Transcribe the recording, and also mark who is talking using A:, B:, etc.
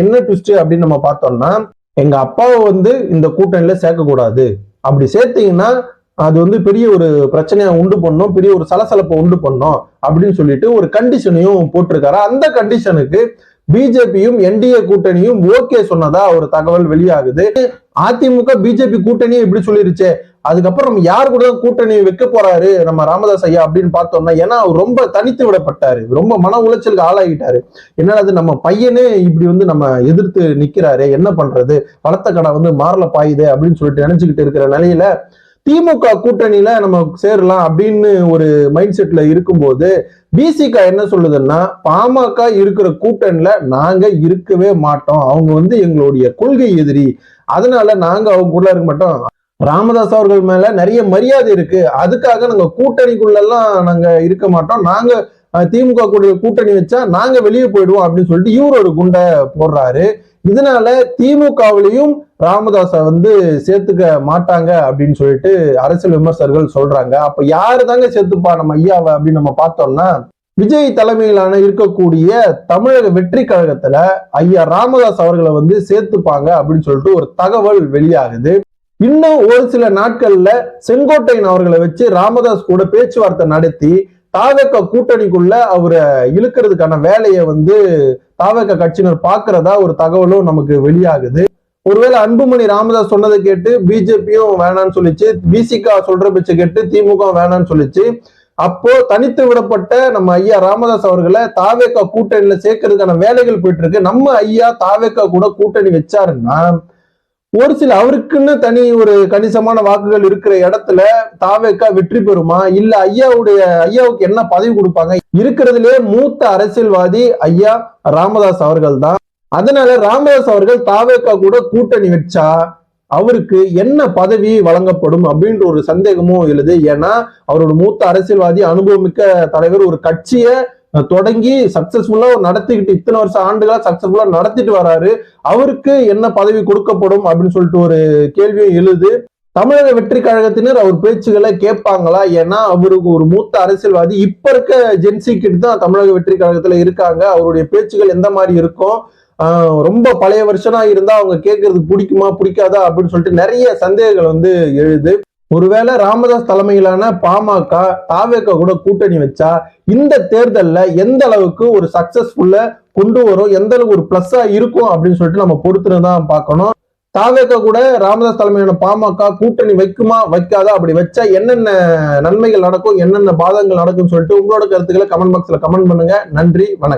A: என்ன ட்விஸ்ட் அப்படின்னு நம்ம பார்த்தோம்னா, எங்க அப்பாவை வந்து இந்த கூட்டணியில சேர்க்கக்கூடாது, அப்படி சேர்த்தீங்கன்னா அது வந்து பெரிய ஒரு பிரச்சனையை உண்டு பண்ணும், பெரிய ஒரு சலசலப்பை உண்டு பண்ணும் அப்படின்னு சொல்லிட்டு ஒரு கண்டிஷனையும் போட்டிருக்காரு. அந்த கண்டிஷனுக்கு பிஜேபியும் என்டிஏ கூட்டணியும் ஓகே சொன்னதா ஒரு தகவல் வெளியாகுது. அதிமுக பிஜேபி கூட்டணியே இப்படி சொல்லிருச்சே, அதுக்கப்புறம் யார் கூட கூட்டணி வைக்க போறாரு நம்ம ராமதாஸ் ஐயா அப்படின்னு பார்த்தோம்னா, ஏன்னா அவர் ரொம்ப தனித்து விடப்பட்டாரு, ரொம்ப மன உளைச்சலுக்கு ஆளாகிட்டாரு. என்னன்னா அது நம்ம பையனே இப்படி வந்து நம்ம எதிர்த்து நிக்கிறாரு, என்ன பண்றது, பலத்த கடை வந்து மாறல பாயுது அப்படின்னு சொல்லிட்டு நினைச்சுக்கிட்டு இருக்கிற நிலையில திமுக கூட்டணியில நம்ம சேரலாம் அப்படின்னு ஒரு மைண்ட் செட்ல இருக்கும்போது பிசிக என்ன சொல்லுதுன்னா, பாமக இருக்கிற கூட்டணியில நாங்க இருக்கவே மாட்டோம், அவங்க வந்து எங்களுடைய கொள்கை எதிரி, அதனால நாங்க அவங்க கூட இருக்க மாட்டோம், ராமதாஸ் அவர்கள் மேல நிறைய மரியாதை இருக்கு, அதுக்காக நாங்க கூட்டணிக்குள்ள எல்லாம் நாங்க இருக்க மாட்டோம், நாங்க திமுக கூட கூட்டணி வச்சா நாங்க வெளியே போயிடுவோம் அப்படின்னு சொல்லிட்டு இவர் ஒரு குண்டை போடுறாரு. இதனால திமுகவிலையும் ராமதாஸ வந்து சேர்த்துக்க மாட்டாங்க அப்படின்னு சொல்லிட்டு அரசியல் விமர்சகர்கள் சொல்றாங்க. அப்ப யாரு தாங்க சேர்த்துப்பா நம்ம ஐயாவை அப்படின்னு நம்ம பார்த்தோம்னா, விஜய் தலைமையிலான இருக்கக்கூடிய தமிழக வெற்றி கழகத்துல ஐயா ராமதாஸ் அவர்களை வந்து சேர்த்துப்பாங்க அப்படின்னு சொல்லிட்டு ஒரு தகவல் வெளியாகுது. இன்னும் ஒரு சில நாட்கள்ல செங்கோட்டையன் அவர்களை வச்சு ராமதாஸ் கூட பேச்சுவார்த்தை நடத்தி தாவேக கூட்டணிக்குள்ள அவரை இழுக்கிறதுக்கான வேலையை வந்து தாவேக கட்சியினர் பாக்குறதா ஒரு தகவலும் நமக்கு வெளியாகுது. ஒருவேளை அன்புமணி ராமதாஸ் சொன்னதை கேட்டு பிஜேபியும் வேணான்னு சொல்லிச்சு, பிசிக சொல்ற பேச்சை கேட்டு திமுக வேணான்னு சொல்லிச்சு. அப்போ தனித்து விடப்பட்ட நம்ம ஐயா ராமதாஸ் அவர்களை தாவேக கூட்டணியில சேர்க்கறதுக்கான வேலைகள் போயிட்டு இருக்கு. நம்ம ஐயா தாவேக கூட கூட்டணி வச்சாருன்னா ஒரு சில அவருக்குன்னு தனி ஒரு கணிசமான வாக்குகள் இருக்கிற இடத்துல தாவேக்கா வெற்றி பெறுமா, இல்ல ஐயாவுக்கு என்ன பதவி கொடுப்பாங்க? இருக்கிறதுலே மூத்த அரசியல்வாதி ஐயா ராமதாஸ் அவர்கள் தான். அதனால ராமதாஸ் அவர்கள் தாவேக்கா கூட கூட்டணி வச்சா அவருக்கு என்ன பதவி வழங்கப்படும் அப்படின்ற ஒரு சந்தேகமும் எழுது. ஏன்னா அவரோட மூத்த அரசியல்வாதி, அனுபவமிக்க தலைவர், ஒரு கட்சியை தொடங்கி சக்சஸ்ஃபுல்லா நடத்திக்கிட்டு இத்தனை வருஷம் ஆண்டுகளா சக்சஸ்ஃபுல்லா நடத்திட்டு வராரு, அவருக்கு என்ன பதவி கொடுக்கப்படும் அப்படின்னு சொல்லிட்டு ஒரு கேள்வியும் எழுது. தமிழக வெற்றி கழகத்தினர் அவர் பேச்சுகளை கேட்பாங்களா? ஏன்னா அவருக்கு ஒரு மூத்த அரசியல்வாதி, இப்ப இருக்க ஜென்சி கிட்ட தான் தமிழக வெற்றி கழகத்துல இருக்காங்க, அவருடைய பேச்சுகள் எந்த மாதிரி இருக்கும், ரொம்ப பழைய வருஷனா இருந்தா அவங்க கேட்கறதுக்கு பிடிக்குமா பிடிக்காதா அப்படின்னு சொல்லிட்டு நிறைய சந்தேகங்கள் வந்து எழுது. ஒருவேளை ராமதாஸ் தலைமையிலான பாமக தாவேக கூட கூட்டணி வச்சா இந்த தேர்தல்ல எந்த அளவுக்கு ஒரு சக்சஸ்ஃபுல்ல கொண்டு வரும், எந்த அளவுக்கு ஒரு பிளஸ்ஸா இருக்கும் அப்படின்னு சொல்லிட்டு நம்ம பொறுத்துதான் பார்க்கணும். தாவேக கூட ராமதாஸ் தலைமையிலான பாமக கூட்டணி வைக்குமா வைக்காதா, அப்படி வச்சா என்னென்ன நன்மைகள் நடக்கும், என்னென்ன பாதங்கள் நடக்கும்னு சொல்லிட்டு உங்களோட கருத்துக்களை கமெண்ட் பாக்ஸ்ல கமெண்ட் பண்ணுங்க. நன்றி, வணக்கம்.